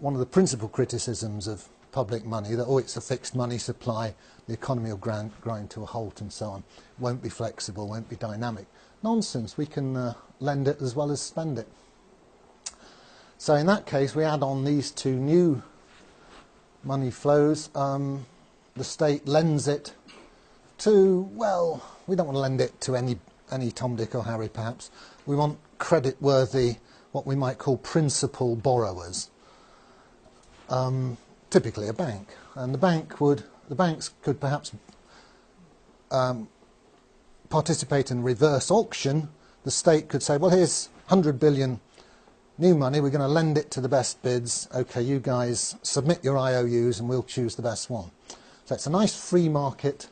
one of the principal criticisms of public money, that, oh, it's a fixed money supply, the economy will grind to a halt and so on, won't be flexible, won't be dynamic. Nonsense, we can lend it as well as spend it. So in that case, we add on these two new money flows. The state lends it to, well, we don't want to lend it to any Tom, Dick or Harry perhaps. We want credit-worthy, what we might call principal borrowers. Typically a bank. And the banks could perhaps participate in reverse auction. The state could say, well, here's 100 billion new money, we're going to lend it to the best bids. OK, you guys submit your IOUs and we'll choose the best one. So it's a nice free market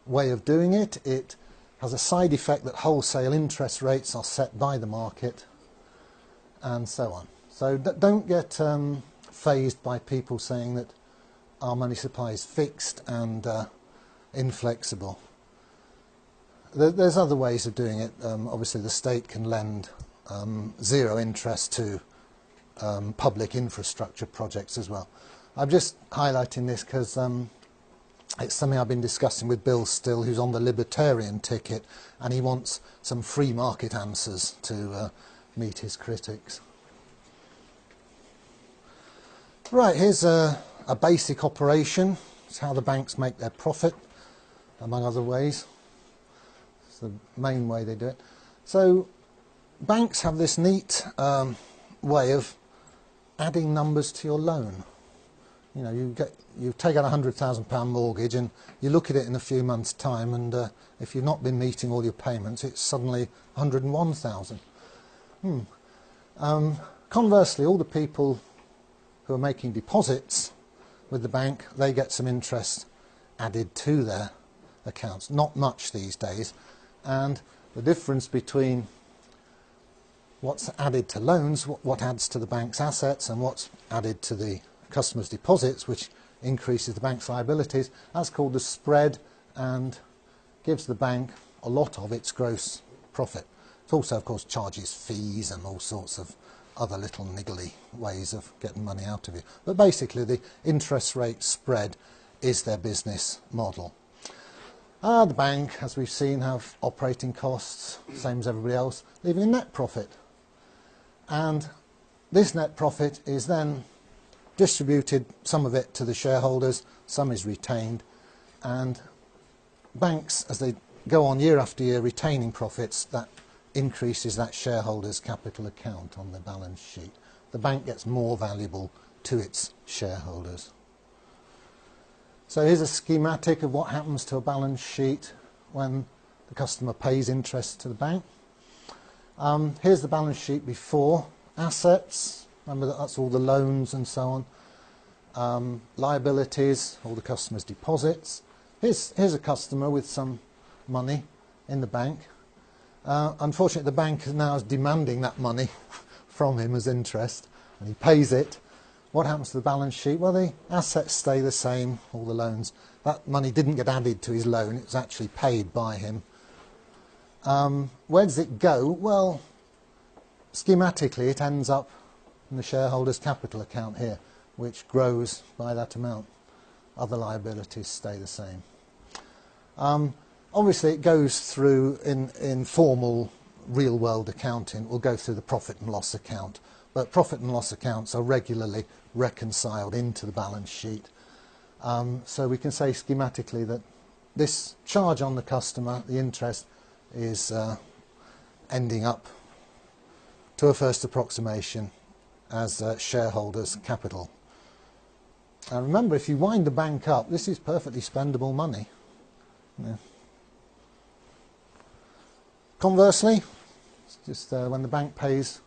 way of doing it. It has a side effect that wholesale interest rates are set by the market and so on. So don't get fazed by people saying that our money supply is fixed and inflexible. There's other ways of doing it. Obviously the state can lend zero interest to public infrastructure projects as well. I'm just highlighting this because it's something I've been discussing with Bill Still, who's on the libertarian ticket, and he wants some free market answers to meet his critics. Right, here's a basic operation. It's how the banks make their profit, among other ways. It's the main way they do it. So banks have this neat way of adding numbers to your loan. You know, you take out a £100,000 mortgage and you look at it in a few months' time, and if you've not been meeting all your payments, it's suddenly 101,000. Conversely, all the people who are making deposits with the bank, they get some interest added to their accounts. Not much these days, and the difference between what's added to loans, what adds to the bank's assets, and what's added to the customers' deposits, which increases the bank's liabilities, that's called the spread and gives the bank a lot of its gross profit. It also, of course, charges fees and all sorts of other little niggly ways of getting money out of you. But basically, the interest rate spread is their business model. The bank, as we've seen, have operating costs, same as everybody else, leaving a net profit. And this net profit is then distributed, some of it to the shareholders, some is retained, and banks, as they go on year after year retaining profits, that increases that shareholders' capital account on the balance sheet. The bank gets more valuable to its shareholders. So here's a schematic of what happens to a balance sheet when the customer pays interest to the bank. Here's the balance sheet before. Assets, remember that's all the loans and so on. Liabilities, all the customer's deposits. Here's a customer with some money in the bank. Unfortunately, the bank now is demanding that money from him as interest, and he pays it. What happens to the balance sheet? Well, the assets stay the same, all the loans. That money didn't get added to his loan, it was actually paid by him. Where does it go? Well, schematically, it ends up in the shareholders' capital account here, which grows by that amount. Other liabilities stay the same. Obviously, it goes through, in formal real-world accounting, it will go through the profit and loss account. But profit and loss accounts are regularly reconciled into the balance sheet. So we can say schematically that this charge on the customer, the interest, is ending up, to a first approximation, as shareholders' capital. And remember, if you wind the bank up, this is perfectly spendable money. Yeah. Conversely, it's just when the bank pays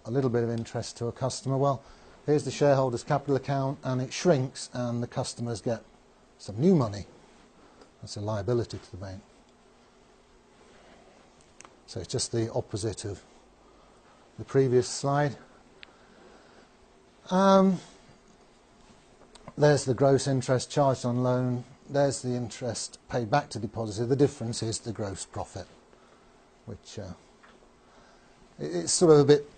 a little bit of interest to a customer, well, here's the shareholders' capital account, and it shrinks, and the customers get some new money. That's a liability to the bank. So it's just the opposite of the previous slide. There's the gross interest charged on loan. There's the interest paid back to depositor. The difference is the gross profit, which it's sort of a bit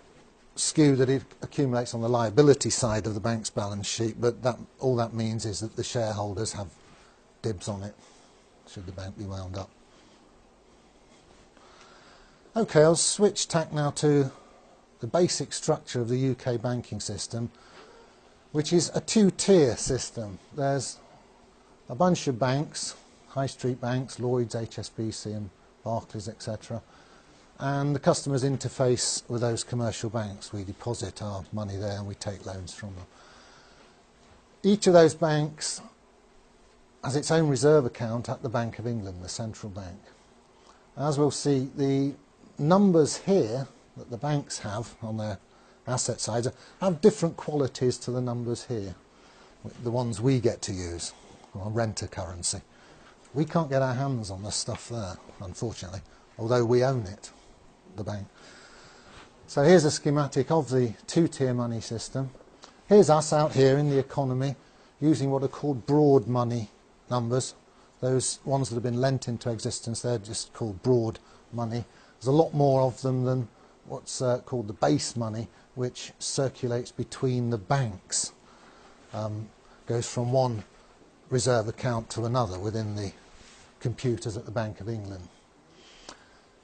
skew that it accumulates on the liability side of the bank's balance sheet, but all that means is that the shareholders have dibs on it, should the bank be wound up. Okay, I'll switch tack now to the basic structure of the UK banking system, which is a two-tier system. There's a bunch of banks, high street banks, Lloyds, HSBC and Barclays, etc. And the customers interface with those commercial banks. We deposit our money there and we take loans from them. Each of those banks has its own reserve account at the Bank of England, the central bank. As we'll see, the numbers here that the banks have on their asset sides have different qualities to the numbers here, the ones we get to use, or renter currency. We can't get our hands on the stuff there, unfortunately, although we own it, the bank. So here's a schematic of the two-tier money system. Here's us out here in the economy using what are called broad money numbers. Those ones that have been lent into existence, they're just called broad money. There's a lot more of them than what's called the base money, which circulates between the banks. Goes from one reserve account to another within the computers at the Bank of England.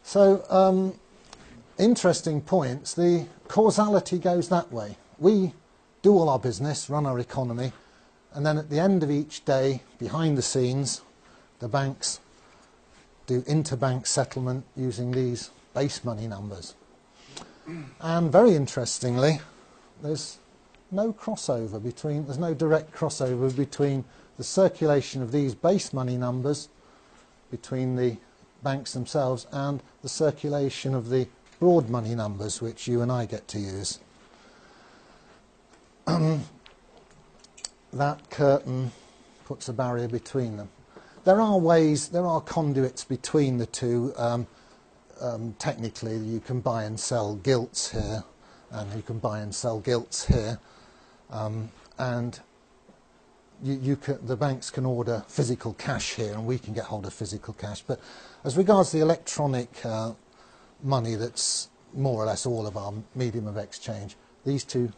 So, interesting points. The causality goes that way. We do all our business, run our economy, and then at the end of each day, behind the scenes, the banks do interbank settlement using these base money numbers. And very interestingly, there's no crossover between, there's no direct crossover between the circulation of these base money numbers between the banks themselves and the circulation of the broad money numbers which you and I get to use. That curtain puts a barrier between them. There are ways, there are conduits between the two. Technically, you can buy and sell gilts here, and you can buy and sell gilts here, and the banks can order physical cash here, and we can get hold of physical cash. But as regards the electronic money, that's more or less all of our medium of exchange, these two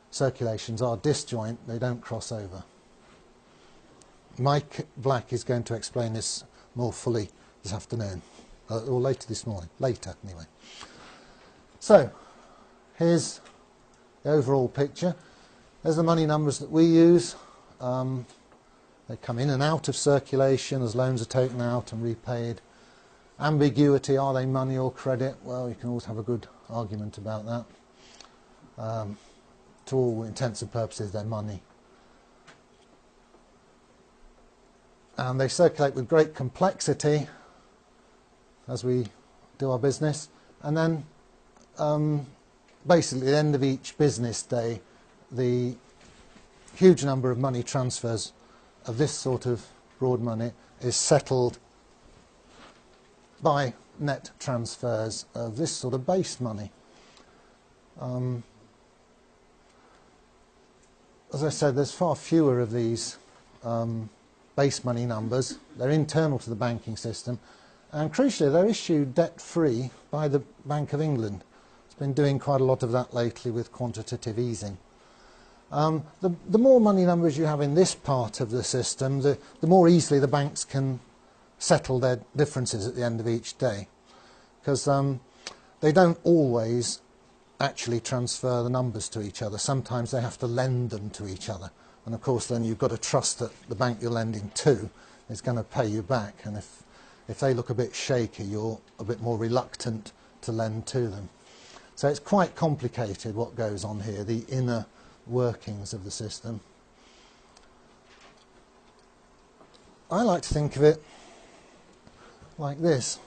circulations are disjoint, they don't cross over. Mike Black is going to explain this more fully this afternoon, or later this morning, later anyway. So, here's the overall picture. There's the money numbers that we use. They come in and out of circulation as loans are taken out and repaid. Ambiguity, are they money or credit? Well, you can always have a good argument about that. To all intents and purposes, they're money. And they circulate with great complexity as we do our business. And then basically at the end of each business day, the huge number of money transfers of this sort of broad money is settled by net transfers of this sort of base money. As I said, there's far fewer of these base money numbers. They're internal to the banking system, and crucially they're issued debt-free by the Bank of England. It's been doing quite a lot of that lately with quantitative easing. The more money numbers you have in this part of the system, the more easily the banks can settle their differences at the end of each day, because they don't always actually transfer the numbers to each other. Sometimes they have to lend them to each other, and of course then you've got to trust that the bank you're lending to is going to pay you back, and if they look a bit shaky, you're a bit more reluctant to lend to them. So it's quite complicated what goes on here, the inner workings of the system. I like to think of it like this.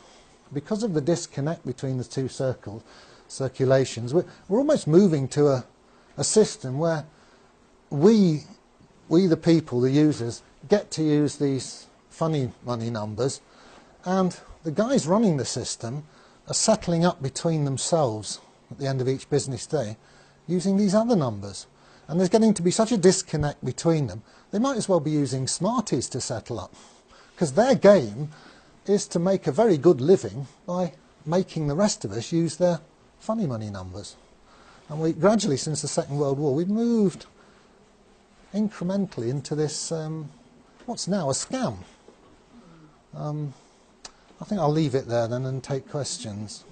Because of the disconnect between the two circulations, we're almost moving to a system where we the people, the users, get to use these funny money numbers, and the guys running the system are settling up between themselves at the end of each business day using these other numbers. And there's getting to be such a disconnect between them, they might as well be using Smarties to settle up, because their game is to make a very good living by making the rest of us use their funny money numbers. And we gradually, since the Second World War, we've moved incrementally into this, what's now a scam. I think I'll leave it there then and take questions.